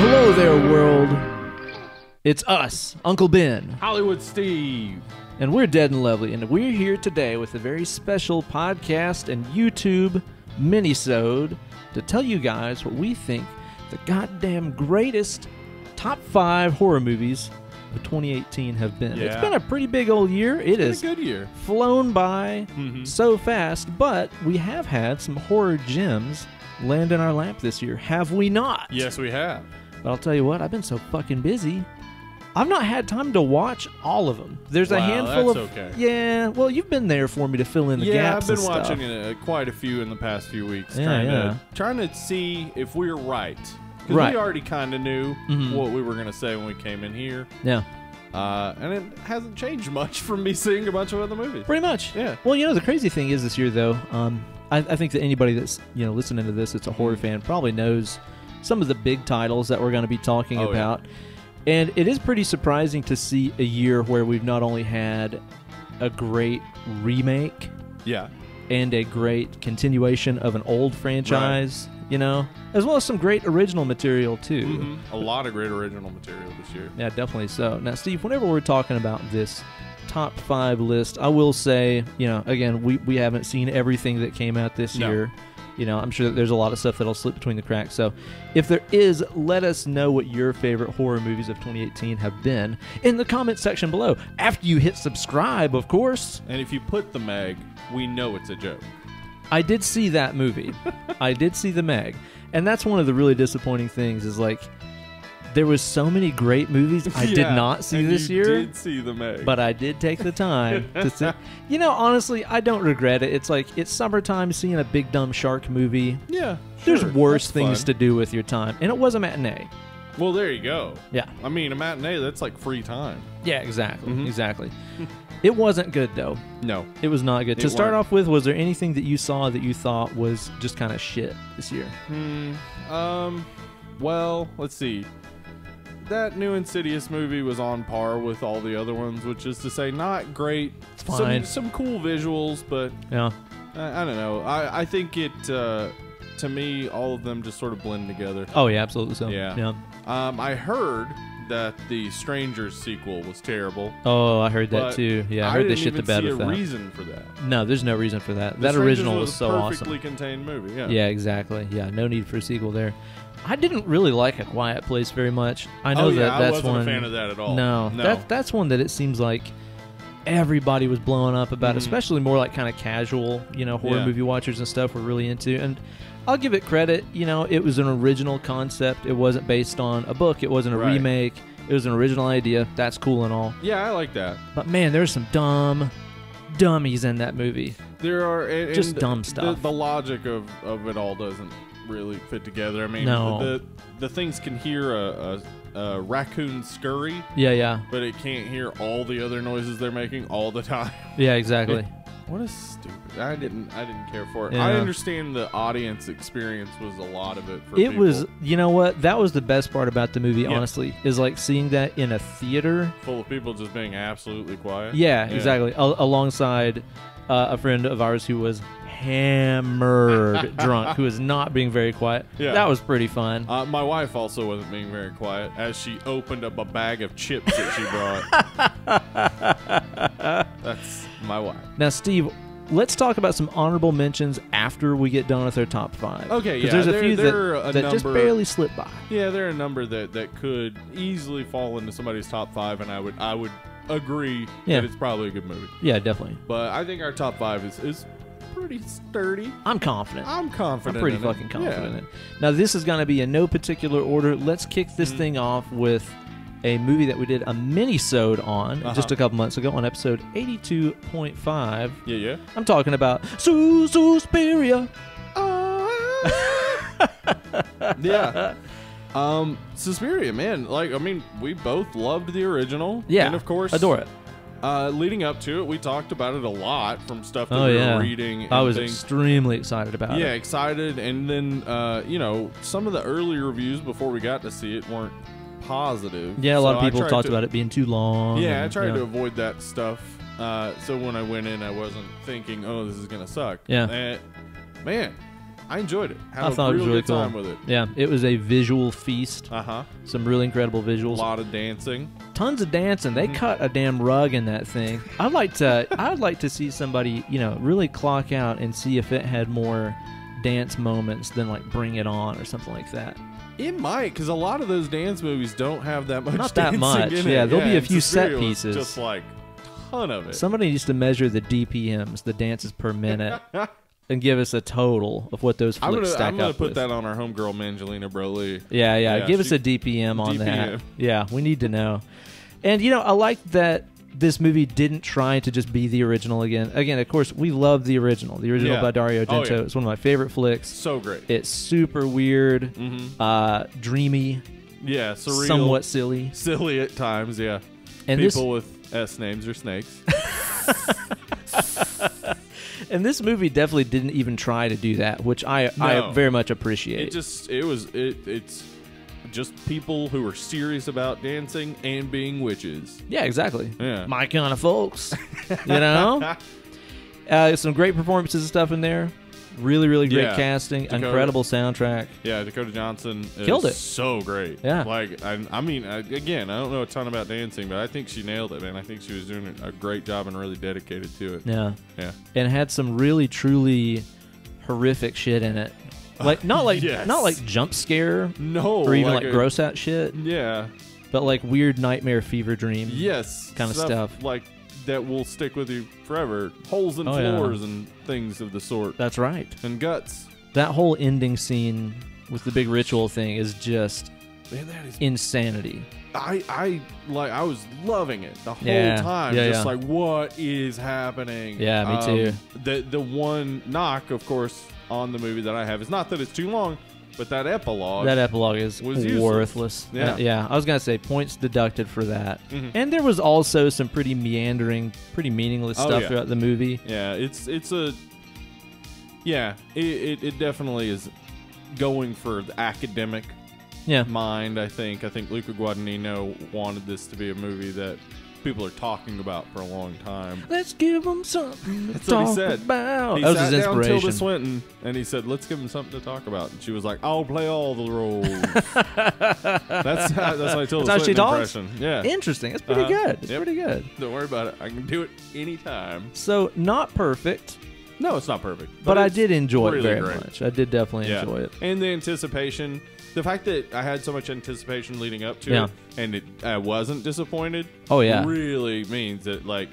Hello there, world. It's us, Uncle Ben, Hollywood Steve. and we're Dead and Lovely, and we're here today with a very special podcast and YouTube mini-sode to tell you guys what we think the goddamn greatest top 5 horror movies of 2018 have been. Yeah. It's been a pretty big old year. It It's is been a good year. flown by Mhm. so fast, but we have had some horror gems land in our lap this year, have we not? Yes, we have. But I'll tell you what, I've been so fucking busy. I've not had time to watch all of them. There's a Wow, handful that's of okay. Yeah, well, you've been there for me to fill in the Yeah, gaps. I've been and watching stuff. quite a few in the past few weeks, Yeah, trying to see if we're right. Because Right. we already kind of knew Mhm. what we were going to say when we came in here. Yeah, And it hasn't changed much from me seeing a bunch of other movies. pretty much. Yeah. Well, the crazy thing is this year, though, I think that anybody that's listening to this that's a horror fan probably knows some of the big titles that we're going to be talking Oh, yeah. about. And it is pretty surprising to see a year where we've not only had a great remake Yeah. and a great continuation of an old franchise, as well as some great original material, too. Mhm. A lot of great original material this year. Yeah, definitely so. Now, Steve, whenever we're talking about this top 5 list, I will say, again, we haven't seen everything that came out this No. year. I'm sure that there's a lot of stuff that'll slip between the cracks. So if there is, let us know what your favorite horror movies of 2018 have been in the comment section below. After you hit subscribe, of course. And if you put the Meg, we know it's a joke. I did see that movie. I did see The Meg. And that's one of the really disappointing things is, there was so many great movies I did Yeah, not see and this you year. did see the Meg. But I did take the time to see. Honestly, I don't regret it. It's summertime, seeing a big dumb shark movie. yeah, There's sure, worse that's things fun. to do with your time. And it was a matinee. Well, there you go. Yeah. I mean, a matinee, that's like free time. Yeah, exactly. Mhm. Exactly. It wasn't good, though. No. It was not good. It To start weren't. off with, was there anything that you saw that you thought was just kind of shit this year? Well, let's see. That new Insidious movie was on par with all the other ones, which is to say, not great. It's fine. Some cool visuals, but Yeah. I don't know. I think it, to me, all of them just sort of blend together. Oh, yeah, absolutely so. Yeah. I heard that the Strangers sequel was terrible. Oh, I heard that, But too. Yeah, I heard the didn't shit the even bed see with a that. reason for that. No, there's no reason for that. The That Strangers original was so a awesome. perfectly contained movie. Yeah. Yeah, exactly. Yeah, no need for a sequel there. I didn't really like A Quiet Place very much. I know yeah, that that's I wasn't one. a fan of that at all. No, that's one that it seems like everybody was blowing up about, Mhm. especially more like kind of casual, horror Yeah. movie watchers and stuff were really into. And I'll give it credit. It was an original concept. It wasn't based on a book. It wasn't a Right. remake. It was an original idea. That's cool and all. Yeah, I like that. But man, there's some dummies in that movie. There are Just dumb stuff. The logic of it all doesn't really fit together. I mean, No. the things can hear a raccoon scurry, Yeah. but it can't hear all the other noises they're making all the time. Yeah, exactly. What a stupid! I didn't care for it. Yeah. I understand the audience experience was a lot of it for It people. was, what? That was the best part about the movie, Yeah. honestly, is seeing that in a theater. full of people just being absolutely quiet. Yeah, exactly. Alongside a friend of ours who was hammered drunk, who was not being very quiet. Yeah. That was pretty fun. My wife also wasn't being very quiet as she opened up a bag of chips that she brought. That's my wife. Now, Steve, let's talk about some honorable mentions after we get done with our top 5. Okay, Because yeah, there's a few there are a that just number- barely slipped by. Yeah, there are a number that could easily fall into somebody's top 5, and I would agree Yeah. that it's probably a good movie. Yeah, definitely. But I think our top 5 is pretty sturdy. I'm confident. I'm confident. I'm pretty in fucking it. confident in Yeah. it. Now, this is going to be in no particular order. Let's kick this Mm-hmm. thing off with a movie that we did a mini-sode on just a couple months ago on episode 82.5. Yeah. I'm talking about Suspiria. Yeah. Suspiria, man. We both loved the original. Yeah, And of course, adore it. Leading up to it, we talked about it a lot from stuff that Oh, we yeah. were reading. I and was things. extremely excited about Yeah, it. excited. And then, some of the early reviews before we got to see it weren't positive. Yeah, a lot So of people I tried talked to- about it being too long. Yeah, I and, tried you know. to avoid that stuff. So when I went in, I wasn't thinking, oh, this is going to suck. Yeah. And, man, I enjoyed it. Had I thought it was real really good cool. time with it. Yeah, it was a visual feast. Uh-huh. Some really incredible A visuals. lot of dancing. Tons of dancing. They cut a damn rug in that thing. I'd like to see somebody, really clock out and see if it had more dance moments than like Bring It On or something like that. It might, because a lot of those dance movies don't have that much Not that dancing much. in Yeah, it. there'll be a and few set Suspiria was pieces. Just like ton of it. Somebody needs to measure the DPMs, the dances per minute, and give us a total of what those flicks stack I'm gonna up put with. that on our homegirl Mangelina Broly. Yeah. Yeah, Give us a DPM on that. DPM. Yeah, we need to know. And I like that this movie didn't try to just be the original again. Again, of course, we love the original. The original Yeah. by Dario Oh, Argento. yeah. It's one of my favorite flicks. So great. It's super weird, dreamy, Yeah, surreal. somewhat silly. Silly at times, yeah. And People with S names are snakes. And this movie definitely didn't even try to do that, which I No. very much appreciate. It's just people who are serious about dancing and being witches. Yeah, exactly. Yeah. My kind of folks. Some great performances and stuff in there. Really, really great Yeah. casting. Dakota. Incredible soundtrack. Yeah, Dakota Johnson is Killed it. so great. Yeah. Like, I mean, again, I don't know a ton about dancing, but I think she nailed it, man. I think she was doing a great job and really dedicated to it. Yeah. Yeah. And had some really, truly horrific shit in it. Like not like Yes. not like jump scare No. or even like a- gross out shit, Yeah. but like weird nightmare fever dream. Yes. Kinda stuff. Like, that will stick with you forever. Holes in Oh, yeah. floors and things of the sort. That's right. And guts. That whole ending scene with the big ritual thing is just Man, that is insanity. I was loving it the whole Yeah. time. Yeah, Just yeah. like, what is happening? Yeah, me too. The one knock, of course, on the movie that I have is not that it's too long, but that epilogue. That epilogue is was useless. worthless. Yeah. Yeah. I was gonna say points deducted for that. Mhm. And there was also some pretty meandering, pretty meaningless Oh, stuff yeah. throughout the movie. Yeah, it definitely is going for the academic Yeah. mind. I think Luca Guadagnino wanted this to be a movie that people are talking about for a long time. Let's give them something to That's what he talk said. about. He That was sat his down Tilda inspiration. Swinton and he said, "Let's give him something to talk about." And she was like, "I'll play all the roles." that's my Tilda That's how she Swinton talks? impression. Yeah, Interesting. It's pretty Uh-huh. good. It's Yep. pretty good. don't worry about it. I can do it anytime. So not perfect, No, it's not perfect, but I it's did enjoy really it very great. much. I did definitely Yeah. enjoy it. And the anticipation, the fact that I had so much anticipation leading up to Yeah. it, and I wasn't disappointed. Oh, yeah. really means that like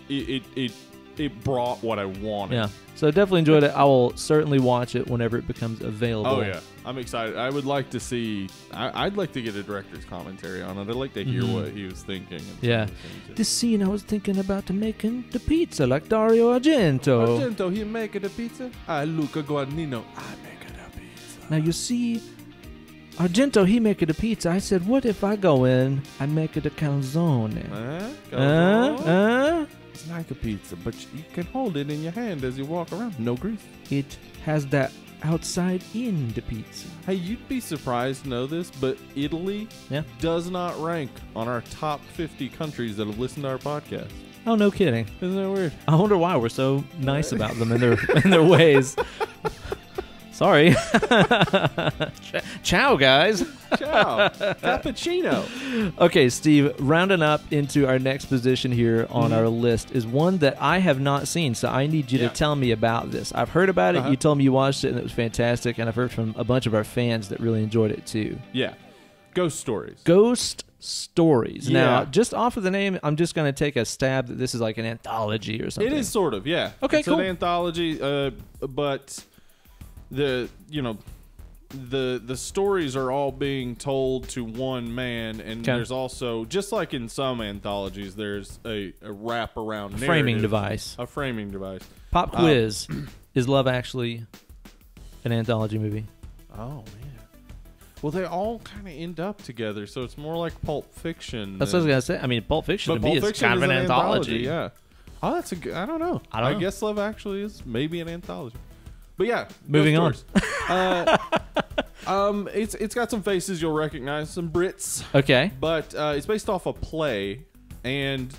it brought what I wanted. Yeah. So I definitely enjoyed it. I will certainly watch it whenever it becomes available. Oh yeah, I'm excited. I would like to see. I'd like to get a director's commentary on it. I'd like to hear what he was thinking. And Yeah. some of the things that- This scene I was thinking about making the pizza like Dario Argento. Argento, he make it a pizza. I Luca Guadagnino, I make it a pizza. Now you see, Argento he make it a pizza. I said, what if I go in and make it a calzone? It's like a pizza, but you can hold it in your hand as you walk around. No grease. It has that outside in the pizza. Hey, you'd be surprised to know this, but Italy Yeah. does not rank on our top 50 countries that have listened to our podcast. Oh, no kidding. Isn't that weird? I wonder why we're so nice about them in their ways. Sorry. Ciao, guys. Ciao. Cappuccino. Okay, Steve, rounding up into our next position here on our list is one that I have not seen, so I need you Yeah. to tell me about this. I've heard about it. Uh-huh. You told me you watched it, and it was fantastic, and I've heard from a bunch of our fans that really enjoyed it, too. Yeah. Ghost stories. Ghost Stories. Now, Yeah. just off of the name, I'm just going to take a stab that this is like an anthology or something. It is sort of, yeah. Okay, it's cool. an anthology, but the stories are all being told to one man, and Okay. there's also, just like in some anthologies, there's a wraparound narrative. Framing device. A framing device. Pop quiz. Is Love Actually an anthology movie? Oh man. Well, they all kind of end up together, so it's more like Pulp Fiction. That's what I was going to say. I mean, Pulp Fiction But to me Pulp is Fiction kind of is an anthology. Yeah. Oh, that's a good. I don't know. I don't know. guess Love Actually is maybe an anthology. But yeah, Moving on. Ghost Stories. It's got some faces you'll recognize, some Brits, Okay. but it's based off a play, and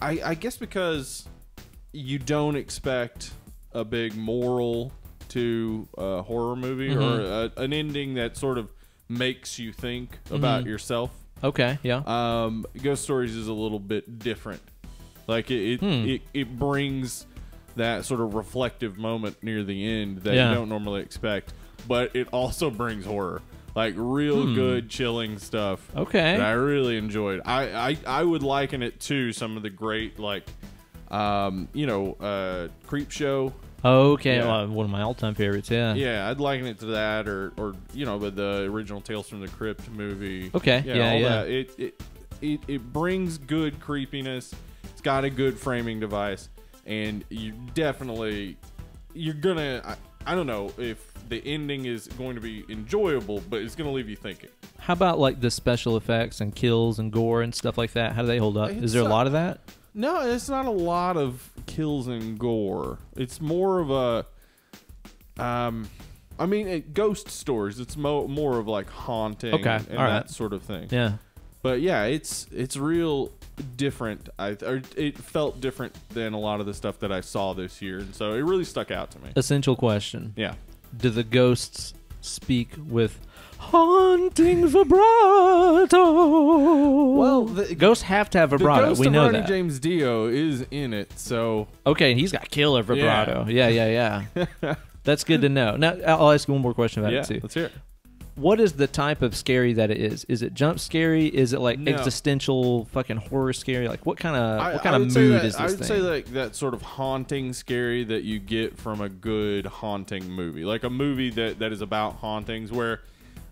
I guess because you don't expect a big moral to a horror movie or an ending that sort of makes you think about yourself. Okay, yeah. Ghost Stories is a little bit different. Like it brings that sort of reflective moment near the end that you don't normally expect, but it also brings horror. Like real good chilling stuff. Okay. That I really enjoyed. I would liken it to some of the great like Creep Show. Okay, Yeah. well, one of my all-time favorites, yeah. Yeah, I'd liken it to that or with the original Tales from the Crypt movie. Okay, all yeah. that. It brings good creepiness. It's got a good framing device, and you're gonna I don't know if the ending is going to be enjoyable, but it's gonna leave you thinking. How about like the special effects and kills and gore and stuff like that? How do they hold up? Is there a lot of that? No, it's not a lot of kills and gore. It's more of a, ghost stories. It's more of like haunting and that sort of thing. Yeah. But yeah, it's real different. It felt different than a lot of the stuff that I saw this year, and so it really stuck out to me. Essential question. Yeah. Do the ghosts speak with haunting vibrato? Well, ghosts have to have vibrato. The ghost We of know Ronnie that. James Dio is in it, so Okay, he's got killer vibrato. Yeah. That's good to know. Now, I'll ask you one more question about yeah, it, too. let's hear it. What is the type of scary that it is? Is it jump scary? Is it like existential fucking horror scary? Like what kind of mood is this I would thing? say like that sort of haunting scary that you get from a good haunting movie. Like a movie that is about hauntings where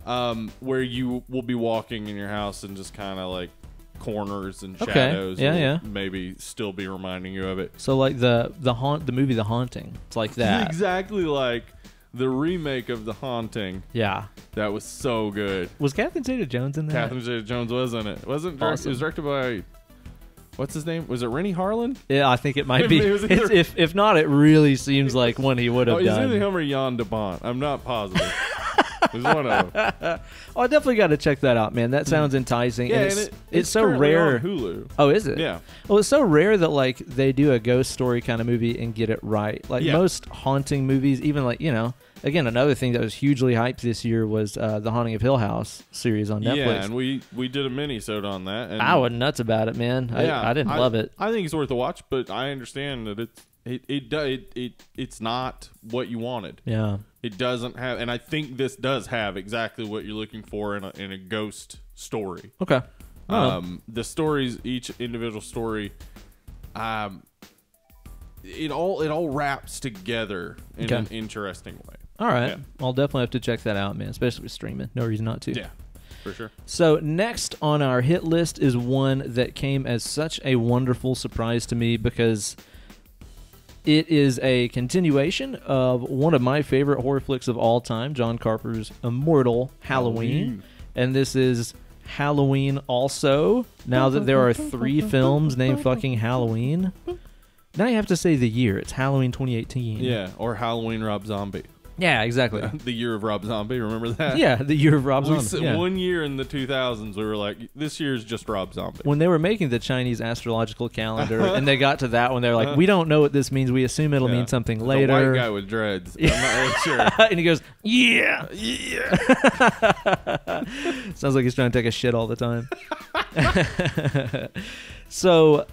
you will be walking in your house and just kind of like corners and shadows will maybe still be reminding you of it. So like the movie The Haunting. It's like that. Exactly like the remake of The Haunting. Yeah. That was so good. Was Catherine Zeta-Jones in that? Catherine Zeta-Jones was in it. Wasn't Awesome. It was directed by what's his name? Was it Rennie Harlan? Yeah, I think it might be. It was either- if not, it really seems like one he would have He's done. either him or Jan de Bont. I'm not positive. There's one of them. Oh, I definitely got to check that out, man. That sounds enticing. Yeah, and it's so currently rare. on Hulu. Oh, is it? Yeah. Well, it's so rare that like they do a ghost story kind of movie and get it right. Like most haunting movies, even like again, another thing that was hugely hyped this year was the Haunting of Hill House series on Netflix. Yeah, and we did a mini-sode on that. And I was nuts about it, man. I didn't love it. I think it's worth a watch, but I understand that it's not what you wanted. Yeah. It doesn't have, and I think this does have exactly what you're looking for in a ghost story. Okay. The stories, each individual story, it all wraps together in an interesting way. All right. Yeah. I'll definitely have to check that out, man, especially with streaming. No reason not to. Yeah, for sure. So next on our hit list is one that came as such a wonderful surprise to me because it is a continuation of one of my favorite horror flicks of all time, John Carpenter's immortal Halloween. And this is Halloween also. Now that there are 3 films named fucking Halloween, now you have to say the year. It's Halloween 2018. Yeah, or Halloween Rob Zombie. Yeah, exactly. The year of Rob Zombie, remember that? Yeah, the year of Rob Zombie. Yeah. One year in the 2000s, we were like, this year's just Rob Zombie. When they were making the Chinese astrological calendar and they got to that one, they were like, we don't know what this means. We assume it'll mean something later. The white guy with dreads. I'm not really sure. And he goes, yeah. Sounds like he's trying to take a shit all the time. So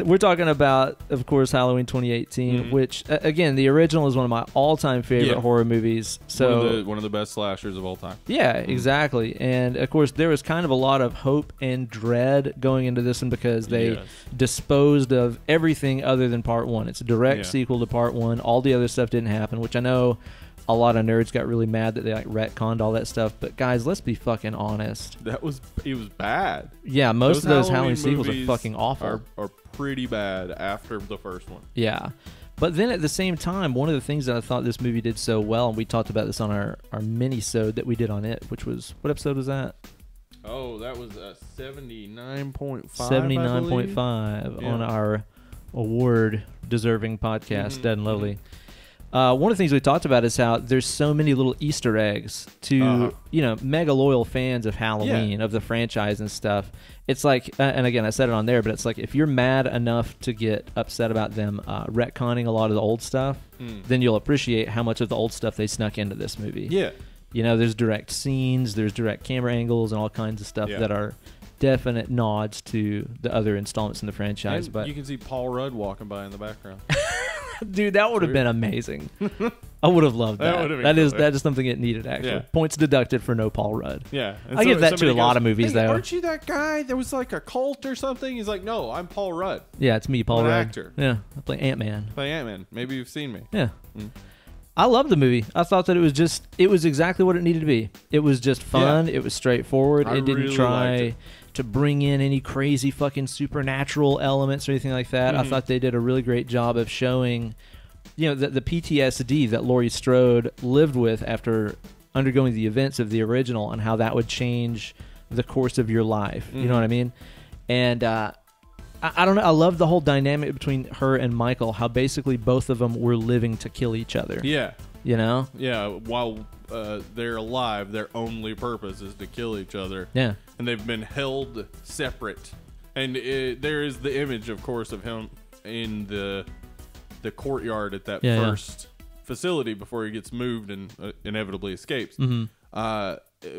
we're talking about, of course, Halloween 2018, which, again, the original is one of my all-time favorite horror movies. So one of the best slashers of all time. Yeah, exactly. And, of course, there was kind of a lot of hope and dread going into this one because they disposed of everything other than Part 1. It's a direct sequel to Part 1. All the other stuff didn't happen, which I know a lot of nerds got really mad that they like retconned all that stuff. But guys, let's be fucking honest. It was bad. Yeah, most of those Halloween sequels are fucking awful. Are pretty bad after the first one. Yeah. But then at the same time, one of the things that I thought this movie did so well, and we talked about this on our mini-sode that we did on it, which was, what episode was that? Oh, that was 79.5. 79.5 on our award-deserving podcast, Dead and Lovely. One of the things we talked about is how there's so many little Easter eggs to mega loyal fans of Halloween, of the franchise and stuff. It's like, and again, I said it on there, but it's like if you're mad enough to get upset about them retconning a lot of the old stuff, then you'll appreciate how much of the old stuff they snuck into this movie. Yeah. There's direct scenes, there's direct camera angles, and all kinds of stuff that are definite nods to the other installments in the franchise. And but you can see Paul Rudd walking by in the background. Dude, that would have been amazing. I would have loved that. That is something it needed, actually. Yeah. Points deducted for no Paul Rudd. Yeah. And I give that to a lot of movies, hey, though. Aren't you that guy that was like a cult or something? He's like, no, I'm Paul Rudd. Yeah, it's me, Paul I'm an Rudd. actor. Yeah, I play Ant-Man. Play Ant-Man. Maybe you've seen me. Yeah. I love the movie. I thought that it was exactly what it needed to be. It was just fun. It was straightforward. It didn't try to bring in any crazy fucking supernatural elements or anything like that. I thought they did a really great job of showing, the PTSD that Laurie Strode lived with after undergoing the events of the original and how that would change the course of your life. You know what I mean? And I don't know. I love the whole dynamic between her and Michael, how basically both of them were living to kill each other. Yeah. Yeah, while they're alive, their only purpose is to kill each other. Yeah. And they've been held separate. And there is the image, of course, of him in the courtyard at that first facility before he gets moved and inevitably escapes.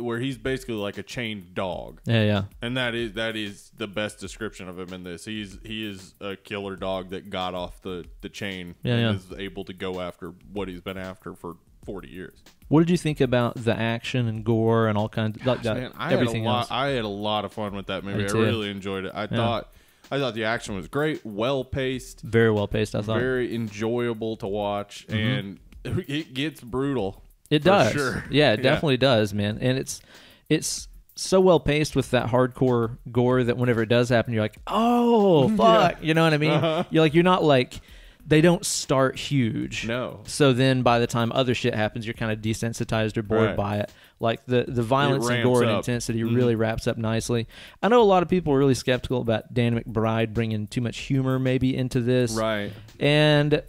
Where he's basically like a chained dog. Yeah. And that is the best description of him in this. He is a killer dog that got off the chain and is able to go after what he's been after for 40 years. What did you think about the action and gore and all kinds of everything else? I had a lot of fun with that movie. I really enjoyed it. I thought the action was great, well paced, very well paced. I thought very enjoyable to watch, and it gets brutal. It does. Sure. Yeah, it definitely does, man. And it's so well paced with that hardcore gore that whenever it does happen, you're like, oh fuck, you know what I mean? You're not like, they don't start huge. No. So then by the time other shit happens, you're kind of desensitized or bored by it. Like the violence and gore and intensity really wraps up nicely. I know a lot of people were really skeptical about Dan McBride bringing too much humor maybe into this. Right. And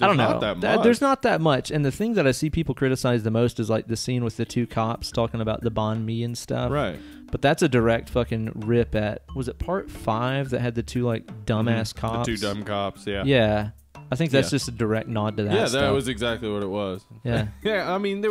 I don't know. Not that much. There's not that much. And the thing that I see people criticize the most is like the scene with the two cops talking about the banh mi and stuff. Right. But that's a direct fucking rip at, was it part 5 that had the two like dumbass cops? The two dumb cops, yeah. Yeah. I think that's just a direct nod to that stuff. stuff. That was exactly what it was. Yeah. Yeah, I mean,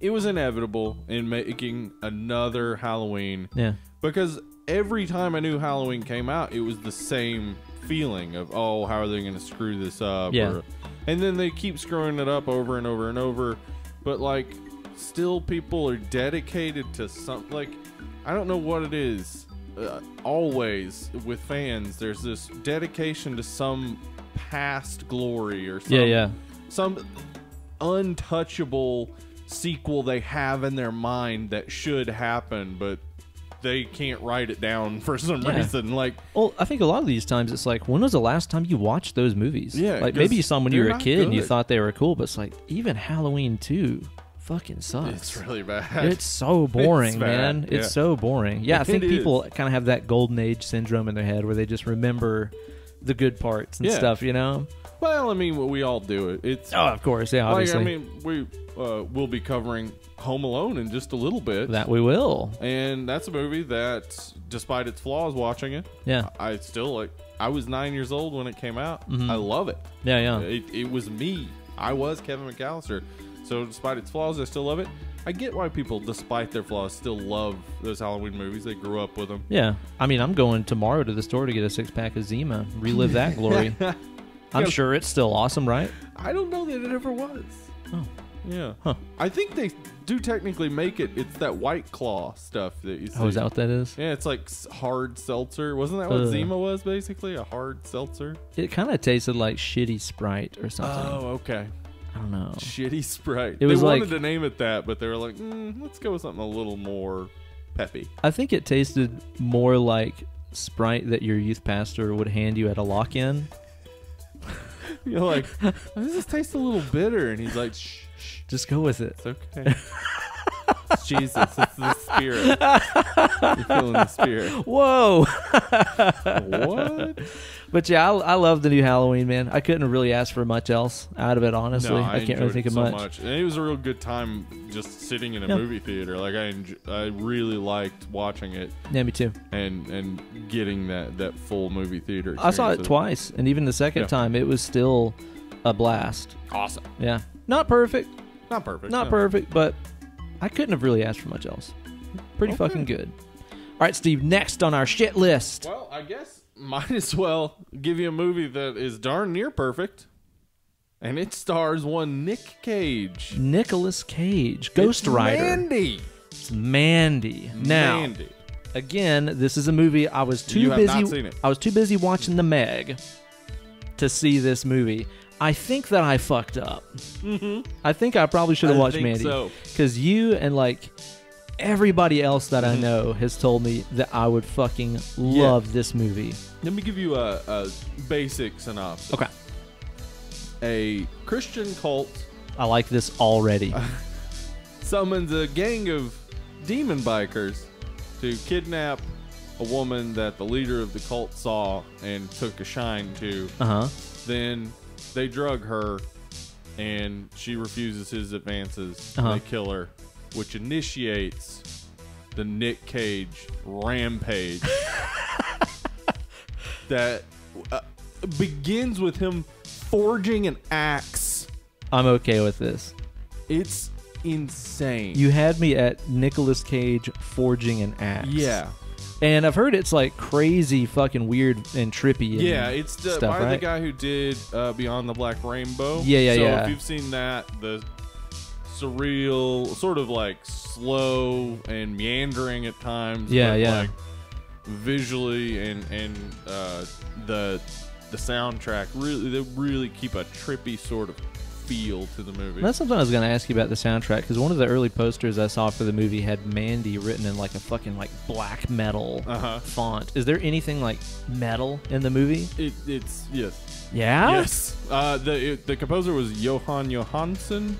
it was inevitable in making another Halloween. Yeah. Because every time a new Halloween came out, it was the same feeling of, oh, how are they going to screw this up? Yeah. And then they keep screwing it up over and over and over. But, like, still people are dedicated to something. Like, I don't know what it is. Always, with fans, there's this dedication to some past glory or some untouchable sequel they have in their mind that should happen, but they can't write it down for some reason. Like, well, I think a lot of these times it's like, when was the last time you watched those movies? Yeah, like maybe you saw them when you were a kid and you good. thought they were cool, but it's like even Halloween 2 fucking sucks. It's really bad. It's so boring, It's bad. man. Yeah. It's so boring. Yeah, I think It people kind of have that golden age syndrome in their head where they just remember the good parts and stuff, you know? Well, I mean, we all do it. It's of course, yeah, obviously. Like, I mean, we'll be covering Home Alone in just a little bit. That we will. And that's a movie that, despite its flaws, watching it, I still like. I was 9 years old when it came out. I love it. Yeah. It was me. I was Kevin McAllister. So despite its flaws, I still love it. I get why people, despite their flaws, still love those Halloween movies. They grew up with them. Yeah. I mean, I'm going tomorrow to the store to get a 6-pack of Zima. Relive that glory. I'm sure it's still awesome, right? I don't know that it ever was. Oh. Yeah. Huh. I think they do technically make it. It's that White Claw stuff that you see. Oh, is that what that is? Yeah, it's like hard seltzer. Wasn't that what Zima was, basically? A hard seltzer? It kind of tasted like shitty Sprite or something. Oh, okay. I don't know. Shitty Sprite. They wanted to name it that, but they were like, let's go with something a little more peppy. I think it tasted more like Sprite that your youth pastor would hand you at a lock-in. You're like, does this taste a little bitter? And he's like, shh. Just go with it. It's okay. Jesus, it's the spirit. You're feeling the spirit. Whoa. What? But yeah, I love the new Halloween, man. I couldn't really ask for much else out of it, honestly. No, I can't really think of so much. And it was a real good time just sitting in a movie theater. Like I really liked watching it Yeah, me too. and getting that full movie theater I saw it experience. twice, and even the second time, it was still a blast. Awesome. Yeah. Not perfect. Not perfect. Not no. perfect, but I couldn't have really asked for much else. Pretty fucking good. All right, Steve, next on our shit list. Well, I guess might as well give you a movie that is darn near perfect. And it stars one Nick Cage. Nicolas Cage, Ghost Rider. Mandy. It's Mandy. Now, Mandy. again, this is a movie I was too You have busy. not seen it. I was too busy watching The Meg to see this movie. I think that I fucked up. I think I probably should have I watched think Mandy so. because you and like everybody else that I know has told me that I would fucking love this movie. Let me give you a basic synopsis. Okay, A Christian cult I like this already. summons a gang of demon bikers to kidnap a woman that the leader of the cult saw and took a shine to. Uh huh. Then they drug her, and she refuses his advances. Uh-huh. They kill her, which initiates the Nick Cage rampage that begins with him forging an axe. I'm okay with this. It's insane. You had me at Nicolas Cage forging an axe. Yeah. And I've heard it's like crazy fucking weird and trippy. And Yeah, it's stuff, by right? the guy who did Beyond the Black Rainbow. Yeah, so yeah. if you've seen that, the surreal, sort of like slow and meandering at times. Yeah, but yeah. Like visually and the soundtrack they really keep a trippy sort of feel to the movie. That's something I was going to ask you about the soundtrack, because one of the early posters I saw for the movie had Mandy written in like a fucking like black metal font. Is there anything like metal in the movie? It's yes. Yeah? Yes. The composer was Johan Johansson,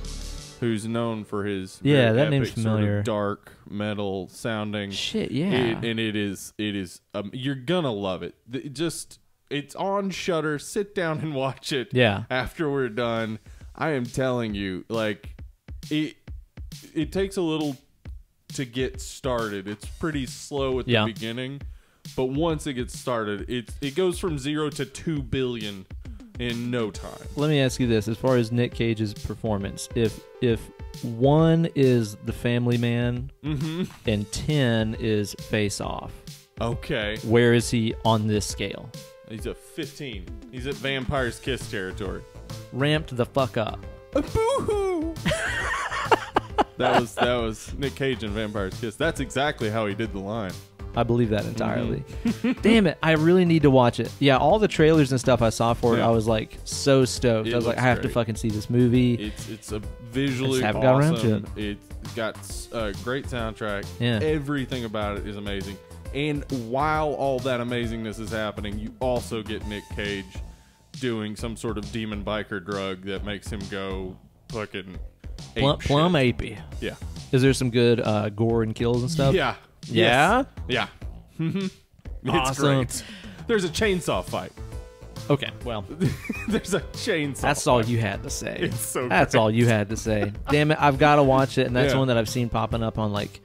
who's known for his Yeah, very that name's epic sort familiar. of dark metal sounding. Shit, yeah. And it is you're gonna love it. It's on Shudder. Sit down and watch it. Yeah. After we're done, I am telling you, like it takes a little to get started. It's pretty slow at the beginning, but once it gets started, it goes from 0 to 2 billion in no time. Let me ask you this: as far as Nick Cage's performance, if 1 is The Family Man and 10 is Face Off, Okay. where is he on this scale? He's at 15. He's at Vampire's Kiss territory. Ramped the fuck up. Boo-hoo! That was Nick Cage in Vampire's Kiss. That's exactly how he did the line. I believe that entirely. Damn it, I really need to watch it. Yeah, all the trailers and stuff I saw for it, Yeah. I was like so stoked. It I was like, I looks have to great. fucking see this movie. It's a visually I just haven't got around awesome. to It's got a great soundtrack. Yeah. Everything about it is amazing. And while all that amazingness is happening, you also get Nick Cage doing some sort of demon biker drug that makes him go fucking ape Plum shit. apey. Yeah. Is there some good gore and kills and stuff? Yeah. Yeah? Yes. Yeah. It's Awesome. great. There's a chainsaw fight. Okay, well, There's a chainsaw. that's all you had to say. It's so That's great. all you had to say. Damn it, I've got to watch it, and that's Yeah. one that I've seen popping up on like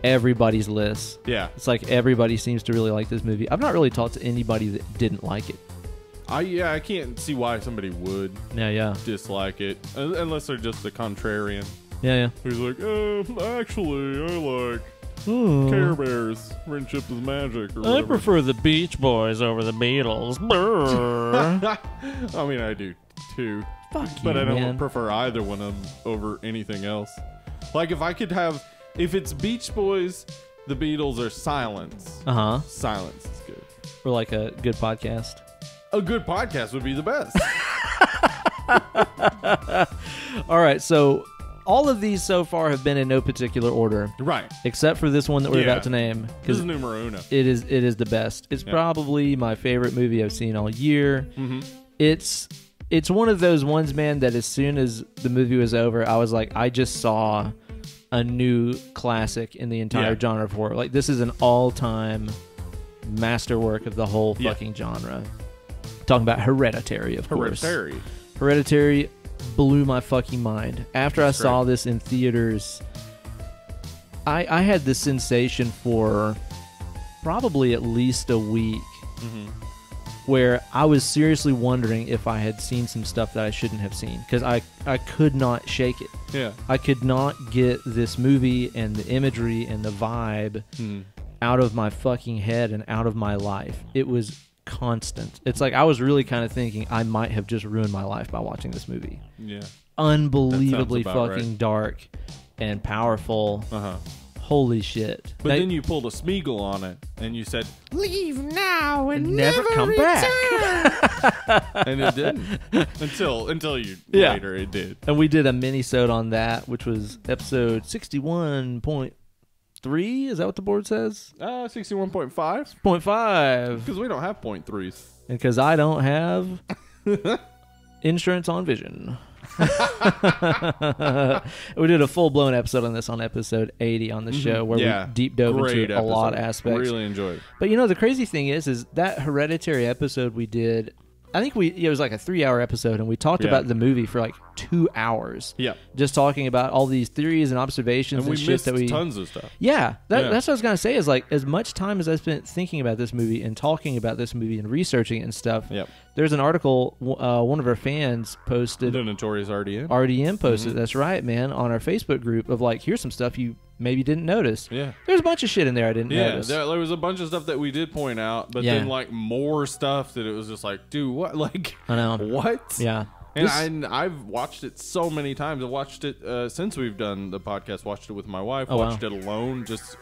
everybody's list. Yeah. It's like everybody seems to really like this movie. I've not really talked to anybody that didn't like it. I can't see why somebody would Yeah. dislike it unless they're just a contrarian Yeah. who's like, actually, I like Hmm. Care Bears, Friendship is Magic, or whatever. the Beach Boys over the Beatles. I mean, I do too, Fuck but you, I don't man. prefer either one of them over anything else. Like if I could have, if it's Beach Boys, the Beatles, or Silence. Uh-huh. Silence is good. Or like a good podcast. A good podcast would be the best. All right, so all of these so far have been in no particular order, Right. except for this one that we're Yeah. about to name, This because is numero uno. it is the best. It's Yeah. probably my favorite movie I've seen all year. Mm-hmm. It's one of those ones, man, that as soon as the movie was over, I was like, I just saw a new classic in the entire Yeah. genre of horror. Like, this is an all-time masterwork of the whole Yeah. fucking genre. Talking about Hereditary, of course. Hereditary blew my fucking mind. After I saw this in theaters, I had this sensation for probably at least a week where I was seriously wondering if I had seen some stuff that I shouldn't have seen, because I could not shake it. Yeah. I could not get this movie and the imagery and the vibe out of my fucking head and out of my life. It was constant. It's like I was really kind of thinking I might have just ruined my life by watching this movie. Yeah. Unbelievably That sounds about fucking dark and powerful. Uh-huh. Holy shit. But then you pulled a Smeagol on it, and you said, Leave now and never come back. and it didn't. until you Yeah. later it did. And we did a mini-sode on that, which was episode 61.3. Is that what the board says? 61.5? 0.5. Because we don't have 0.3s. And because I don't have insurance on vision. We did a full-blown episode on this on episode 80 on the show, where we deep dove Great into a lot of episode. aspects. Really enjoyed it. But the crazy thing is that Hereditary episode we did, I think it was like a 3-hour episode, and we talked about the movie for like 2 hours. Yeah. Just talking about all these theories and observations And we shit missed that we tons of stuff. Yeah, that's what I was gonna say. Is like, as much time as I spent thinking about this movie and talking about this movie and researching it and stuff. Yep. There's an article one of our fans posted. The Notorious RDM. RDM posted. That's right, man, on our Facebook group of like, here's some stuff you maybe didn't notice. Yeah. There's a bunch of shit in there I didn't notice. There was a bunch of stuff that we did point out, but then like more stuff that it was just like, dude, what? Like, I know. What? Yeah. And I've watched it so many times. I've watched it since we've done the podcast. Watched it with my wife. Watched it alone. Just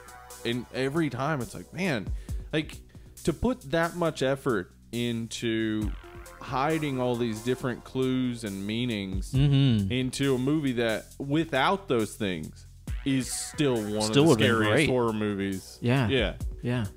in every time, it's like, man, like to put that much effort into hiding all these different clues and meanings into a movie that, without those things, is still one of the scariest horror movies. Yeah.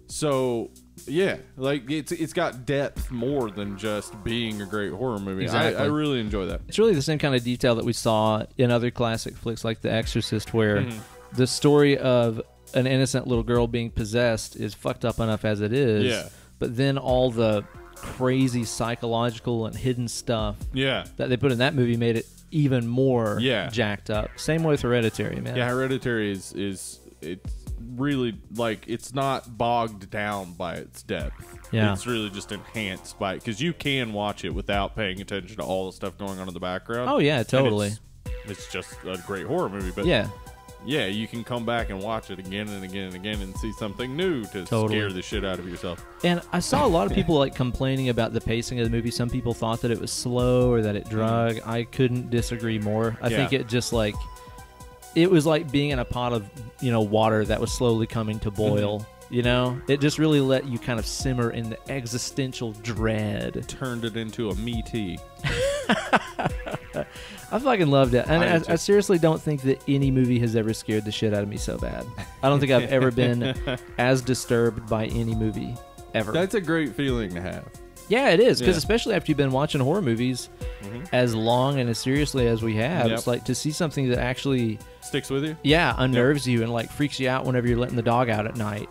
So yeah, like it's got depth more than just being a great horror movie. Exactly. I really enjoy that. It's really the same kind of detail that we saw in other classic flicks like The Exorcist, where the story of an innocent little girl being possessed is fucked up enough as it is. Yeah. But then all the crazy psychological and hidden stuff that they put in that movie made it even more jacked up. Same with Hereditary, man. Yeah, Hereditary is it's really like, it's not bogged down by its depth. Yeah. It's really just enhanced by it, because you can watch it without paying attention to all the stuff going on in the background. Oh yeah, totally. It's just a great horror movie, but yeah, you can come back and watch it again and again and again and see something new to scare the shit out of yourself. And I saw a lot of people like complaining about the pacing of the movie. Some people thought that it was slow or that it drug. I couldn't disagree more. I think it just like, it was like being in a pot of water that was slowly coming to boil. It just really let you kind of simmer in the existential dread. Turned it into a me tea. I fucking loved it. And I seriously don't think that any movie has ever scared the shit out of me so bad. I don't think I've ever been as disturbed by any movie ever. That's a great feeling to have. Yeah, it is. Because especially after you've been watching horror movies as long and as seriously as we have, it's like to see something that actually sticks with you. Yeah, unnerves you and like freaks you out whenever you're letting the dog out at night.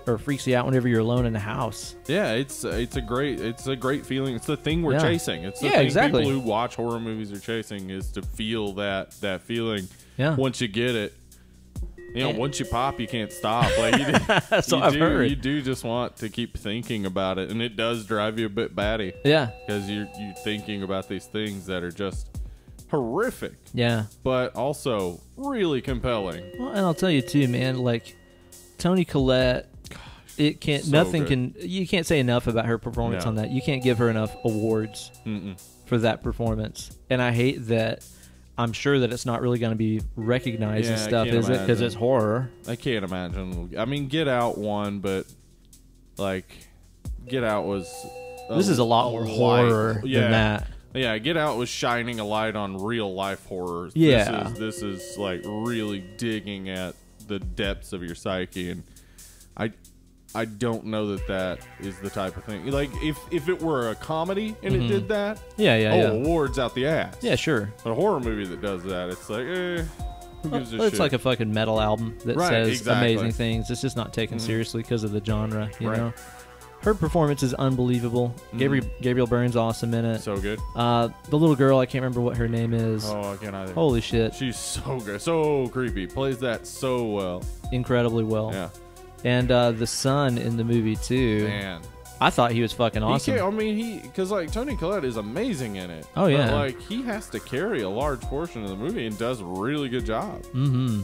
Or freaks you out whenever you're alone in the house. Yeah, it's a great feeling. It's the thing we're chasing. It's the thing exactly. people who watch horror movies are chasing, is to feel that feeling. Yeah. Once you get it, once you pop, you can't stop. Like That's what I've heard. You do just want to keep thinking about it, and it does drive you a bit batty. Yeah, because you're thinking about these things that are just horrific. Yeah, but also really compelling. Well, and I'll tell you too, man. Like Toni Collette, it can't. So nothing good. can. You can't say enough about her performance on that. You can't give her enough awards for that performance. And I hate that. I'm sure that it's not really going to be recognized and stuff, is it? Because it's horror. I can't imagine. I mean, Get Out won, but like, Get Out was. This is a lot more horror than that. Yeah, Get Out was shining a light on real life horror. Yeah, this is like really digging at the depths of your psyche, and I don't know that is the type of thing. Like, if it were a comedy and it did that, yeah, awards out the ass. Yeah, sure. But a horror movie that does that, it's like, Who gives a Well, shit? it's like a fucking metal album that Right, says exactly. amazing things. It's just not taken seriously because of the genre, you Right. know. Her performance is unbelievable. Gabriel Byrne's awesome in it. so good. The little girl, I can't remember what her name is. Oh, I can't either. Holy shit, She's so good, so creepy. Plays that so well. incredibly well. Yeah, And the son in the movie too. man. I thought he was fucking awesome. I mean, because like Toni Collette is amazing in it. Oh, yeah. But, like he has to carry a large portion of the movie and does a really good job. Mm-hmm.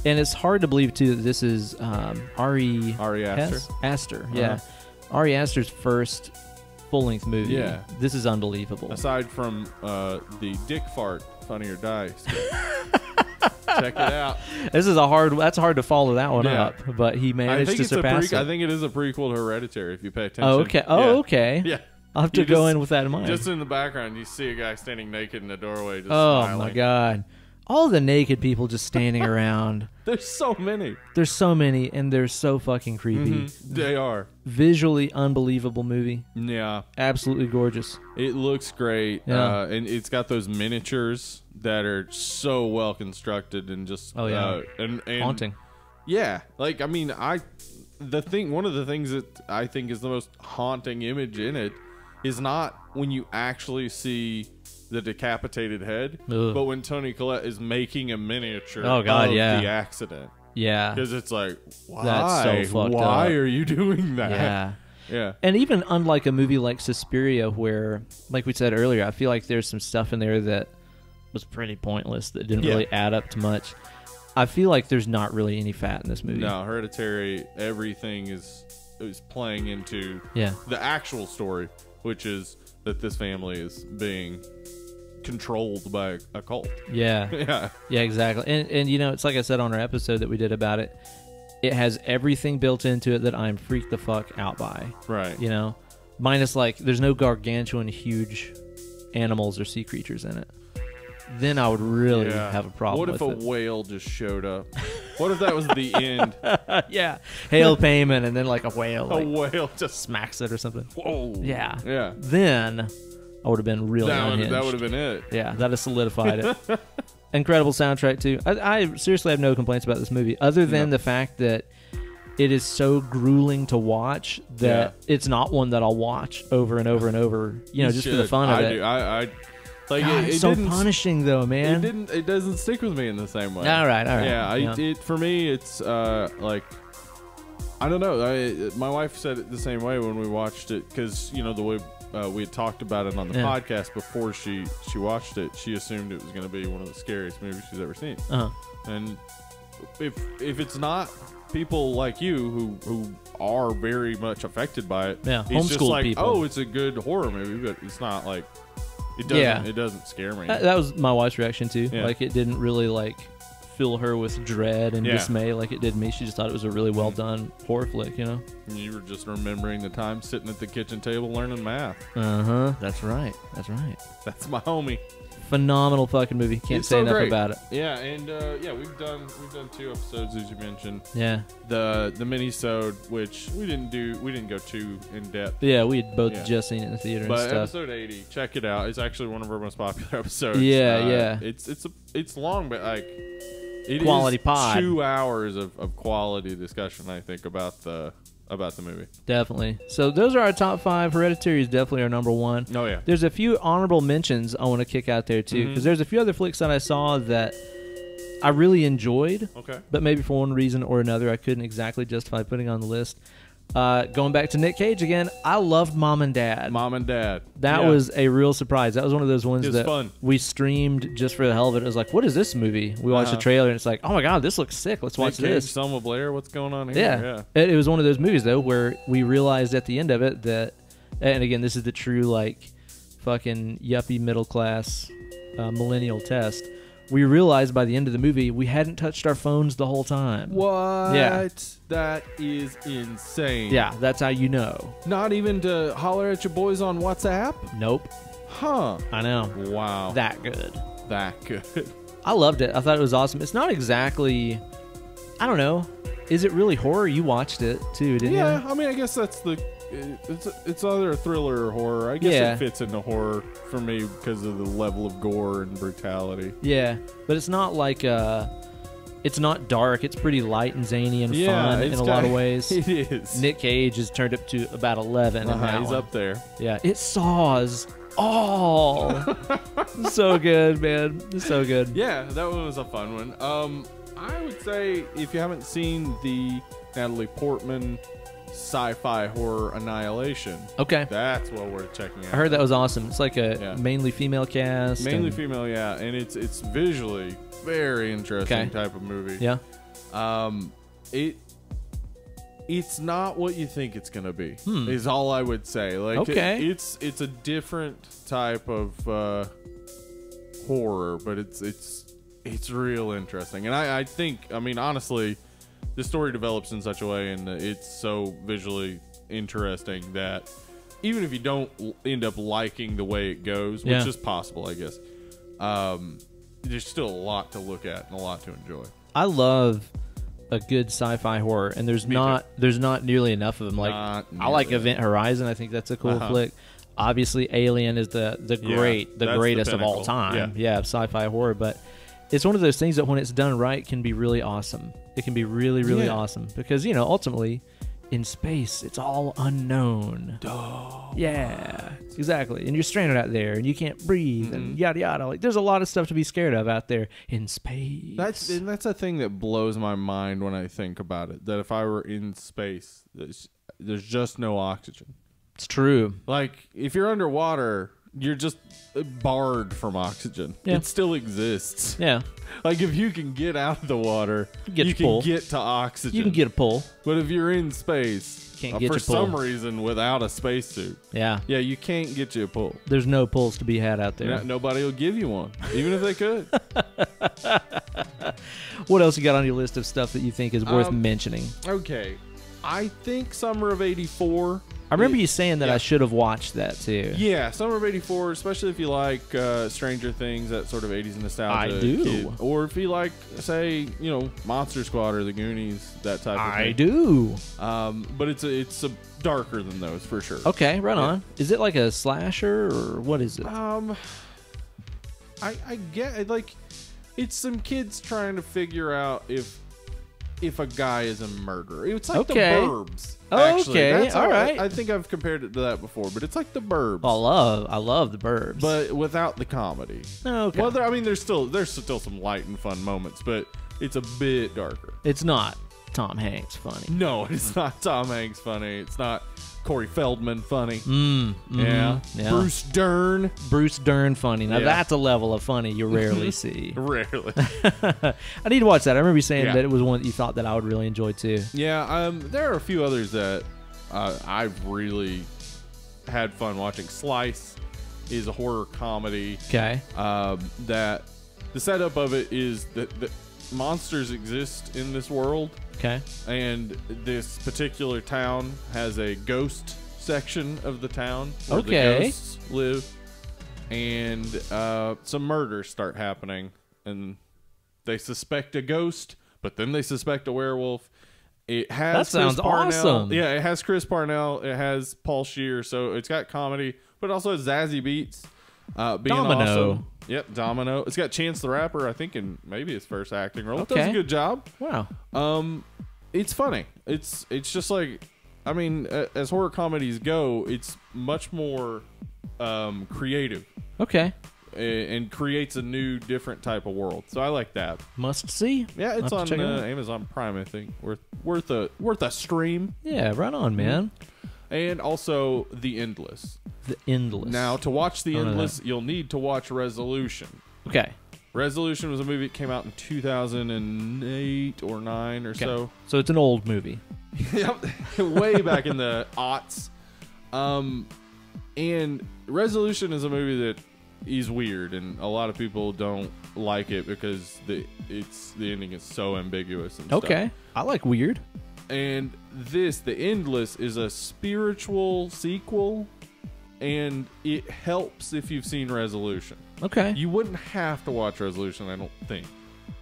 And it's hard to believe too that this is Ari Aster. Aster, yeah. Uh-huh. Ari Aster's first full-length movie. Yeah. This is unbelievable. Aside from the dick fart, Funny or Die. Check it out. That's hard to follow that one Yeah. up, but he I managed think to it's surpass I it. think it is a prequel to Hereditary if you pay attention. Oh, okay. Yeah. Okay. Yeah. I'll have to You go just- in with that in mind. Just in the background, you see a guy standing naked in the doorway, just Oh smiling. my god. All the naked people just standing around. There's so many. There's so many, and they're so fucking creepy. They are. Visually unbelievable movie. Yeah. Absolutely gorgeous. It looks great. Yeah. And it's got those miniatures that are so well constructed and just Oh, yeah. and Haunting. Yeah. Like I mean, one of the things that I think is the most haunting image in it is not when you actually see the decapitated head, Ugh. but when Toni Collette is making a miniature Oh, God, of yeah. the accident. Yeah. Because it's like, why? That's so fucked why up. are you doing that? Yeah. Yeah. And even unlike a movie like Suspiria, where, like we said earlier, I feel like there's some stuff in there that was pretty pointless that didn't Yeah. really add up to much. I feel like there's not really any fat in this movie. No, Hereditary, everything is playing into Yeah. the actual story, which is that this family is being controlled by a cult. Yeah. Yeah. Yeah, exactly. And you know, it's like I said on our episode that we did about it. It has everything built into it that I'm freaked the fuck out by. Right. You know, minus like there's no gargantuan huge animals or sea creatures in it. Then I would really Yeah. have a problem What if with a whale just showed up? What if that was the end? it. Yeah, hail payment and then like a whale A like, whale just smacks it or something. whoa. Yeah. Yeah. Then I would have been really unhinged. That would have been it. Yeah, that has solidified it. Incredible soundtrack too. I seriously have no complaints about this movie, other than No. the fact that it is so grueling to watch that it's not one that I'll watch over and over and over. You know, just for the fun of it. I like God, it it's so didn't. punishing though, man. It doesn't stick with me in the same way. All right. Yeah, it for me it's like I don't know. My wife said it the same way when we watched it because you know the way we had talked about it on the Yeah. podcast before she watched it. She assumed it was going to be one of the scariest movies she's ever seen. Uh-huh. And if it's not people like you who are very much affected by it, Yeah, it's just homeschooled like people. oh, it's a good horror movie, but it's not like it doesn't. Yeah. It doesn't scare me. That was my wife's reaction too. Yeah. Like it didn't really like fill her with dread and Yeah. dismay like it did me. She just thought it was a really well done horror flick, you know? You were just remembering the time sitting at the kitchen table learning math. Uh-huh. That's right. That's right. That's my homie. Phenomenal fucking movie. Can't It's say so enough great. about it. Yeah, and yeah, we've done 2 episodes as you mentioned. Yeah. The mini-sode, which we didn't go too in depth. Yeah, we had both Yeah. just seen it in the theater and But stuff. episode 80, check it out. It's actually one of our most popular episodes. Yeah, yeah. It's long, but like it Quality is pod. 2 hours of quality discussion. I think about the movie. Definitely. So those are our top 5. Hereditary is definitely our number 1. Oh yeah. There's a few honorable mentions I want to kick out there too, Mhm. because there's a few other flicks that I saw that I really enjoyed, Okay. but maybe for one reason or another I couldn't exactly justify putting on the list. Going back to Nick Cage again, I loved Mom and Dad. Mom and Dad. That Yeah. was a real surprise. That was one of those ones It was that fun. we streamed just for the hell of it. It was like, what is this movie? We watched the trailer and it's like, oh my god, this looks sick. Let's watch Nick Cage, this. Selma Blair. What's going on here? Yeah. It was one of those movies though where we realized at the end of it that, and again, this is the true like fucking yuppie middle class millennial test. We realized by the end of the movie we hadn't touched our phones the whole time. What? Yeah. That is insane. Yeah, that's how you know. Not even to holler at your boys on WhatsApp? Nope. Huh. I know. Wow. That good. That good. I loved it. I thought it was awesome. It's not exactly, I don't know. Is it really horror? You watched it too, didn't Yeah, you? I mean, I guess that's the. It's either a thriller or horror. I guess Yeah. it fits into horror for me because of the level of gore and brutality. Yeah, but it's not like It's not dark. It's pretty light and zany and Yeah, fun in it's a lot of kinda- ways. It is. Nick Cage is turned up to about 11. in that He's one. up there. Yeah, it saws all. So good, man. It's so good. Yeah, that one was a fun one. I would say if you haven't seen the Natalie Portman sci-fi horror Annihilation, Okay. that's what we're checking out. I heard that was awesome. It's like a Yeah. mainly female cast. Mainly and- female, yeah, and it's visually very interesting Okay. type of movie. Yeah. It's not what you think it's gonna be. Hmm. Is all I would say. Like, Okay. it's a different type of horror, but it's real interesting. And I think, I mean, honestly, the story develops in such a way, and it's so visually interesting that even if you don't end up liking the way it goes, which Yeah. is possible, I guess, there's still a lot to look at and a lot to enjoy. I love a good sci-fi horror, and there's not nearly enough of them. Like Not I like nearly. Event Horizon. I think that's a cool Uh-huh. flick. Obviously, Alien is the that's the greatest of all pinnacle. time. Yeah, of sci-fi horror. But it's one of those things that when it's done right can be really awesome. It can be really, really Yeah. awesome because ultimately, in space, it's all unknown. Yeah, exactly. And you're stranded out there, and you can't breathe, and yada yada. Like, there's a lot of stuff to be scared of out there in space. That's a thing that blows my mind when I think about it. That if I were in space, there's just no oxygen. It's true. Like, if you're underwater, you're just barred from oxygen. Yeah. It still exists. Yeah, Like, if you can get out of the water, get you to can pull. get to oxygen. you can get a pull. But if you're in space, Can't get for you pull. some reason, without a spacesuit, Yeah, yeah, you can't get you a pull. there's no pulls to be had out there. Nobody will give you one, even if they could. What else you got on your list of stuff that you think is worth mentioning? Okay. I think Summer of '84. I remember you saying that yeah. I should have watched that too. Yeah, Summer of '84, especially if you like Stranger Things, that sort of '80s nostalgia. I do. kid. Or if you like, say, Monster Squad or The Goonies, that type of thing. I do. But it's a darker than those for sure. Okay, right on. Is it like a slasher or what is it? I get it, like, it's some kids trying to figure out if a guy is a murderer. It's like Okay. The Burbs. Actually. Okay, That's how all right. I think I've compared it to that before, but it's like The Burbs. I love the Burbs. But without the comedy. okay. Well, there's still some light and fun moments, but it's a bit darker. It's not Tom Hanks funny. No, it's not Tom Hanks funny. It's not Corey Feldman funny. Yeah. Bruce Dern. Bruce Dern funny. Now Yeah. that's a level of funny you rarely see. Rarely. I need to watch that. I remember you saying Yeah. that it was one that you thought that I would really enjoy too. Yeah, there are a few others that I've really had fun watching. Slice is a horror comedy Okay. that the setup of it is that monsters exist in this world. Okay. And this particular town has a ghost section of the town where Okay. the ghosts live, and some murders start happening, and they suspect a ghost, but then they suspect a werewolf. It has That sounds Chris Parnell. awesome. Yeah, it has Chris Parnell. It has Paul Scheer, so it's got comedy, but it also has Zazie Beetz. Being Domino. awesome. Yep, Domino. It's got Chance the Rapper, I think, in maybe his first acting role. Okay. Does a good job. Wow. It's funny. It's just like, I mean, as horror comedies go, it's much more creative Okay. and creates a new, different type of world. So I like that. Must see. Yeah, it's I'll on have to check it out. Amazon Prime, I think. Worth a stream. Yeah, right on, man. And also The Endless. The Endless. Now, to watch The I don't know Endless, you'll need to watch Resolution. Okay. Resolution was a movie that came out in 2008 or 9 or Okay. so. So it's an old movie. Yep, way back in the aughts. And Resolution is a movie that is weird, and a lot of people don't like it because the ending is so ambiguous and stuff. Okay. I like weird. And The Endless, is a spiritual sequel, and it helps if you've seen Resolution. Okay. You wouldn't have to watch Resolution, I don't think,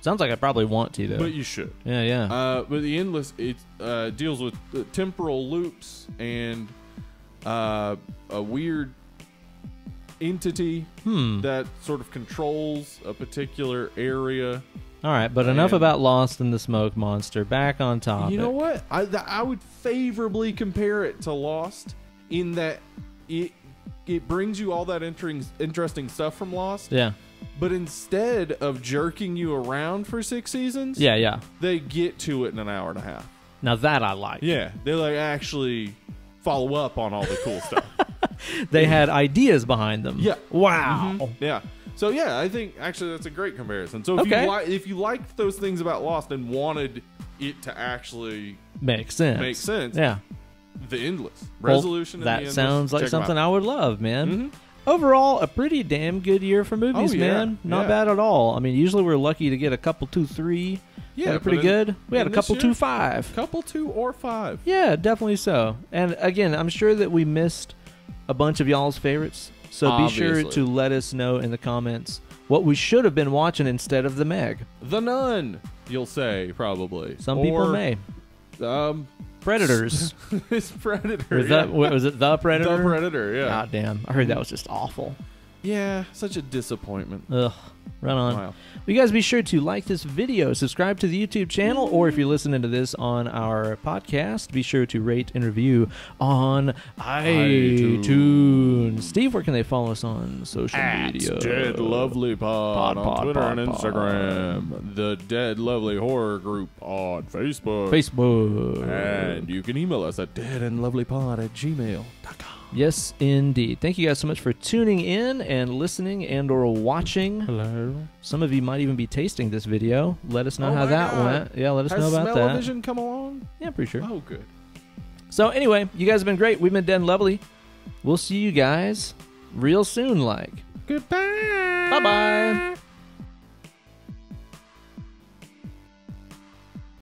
Sounds like I probably want to though. but you should. Yeah, yeah. But The Endless, it deals with temporal loops and a weird entity that sort of controls a particular area All right, but enough about Lost and the Smoke Monster. Back on topic. You know what? I would favorably compare it to Lost in that it brings you all that interesting stuff from Lost. Yeah. But instead of jerking you around for 6 seasons, Yeah. they get to it in an hour and a half. Now that I like. Yeah, they like actually follow up on all the cool stuff. They had ideas behind them. Yeah. Wow. Mm-hmm. Yeah. So yeah, I think actually that's a great comparison. So if you liked those things about Lost and wanted it to actually Makes sense. Yeah. The Endless Resolution. Well, and that the sounds like Check 'em something out. I would love, man. Mhm. Overall, a pretty damn good year for movies, Oh, yeah. man. Not Yeah. bad at all. I mean, usually we're lucky to get a couple 2-3. Yeah, That pretty but in- good. We had a in this couple year, 2-5. Couple 2 or 5. Yeah, definitely so. And again, I'm sure that we missed a bunch of y'all's favorites. So be sure Obviously. to let us know in the comments what we should have been watching instead of The Meg. The Nun, you'll say probably. Some people Or, may. Um, Predators. it's Predator. Or yeah. was it The Predator? The Predator. Yeah. God damn. I heard that was just awful. Yeah. Such a disappointment. Ugh. Run on. Wow. You guys be sure to like this video, subscribe to the YouTube channel, or if you're listening to this on our podcast, be sure to rate and review on iTunes. Steve, where can they follow us on social media? Dead Lovely Pod on Pod, Twitter pod, and pod. Instagram. The Dead Lovely Horror Group on Facebook. Facebook. And you can email us at deadandlovelypod@gmail.com. Yes, indeed. Thank you guys so much for tuning in and listening and or watching. Hello. Some of you might even be tasting this video. Let us know Oh how my that God. went. Yeah, let us Has know about that. Smell-O-Vision come along? Yeah, pretty sure. Oh, good. So anyway, you guys have been great. We've been Dead and Lovely. We'll see you guys real soon, like. Goodbye. Bye-bye.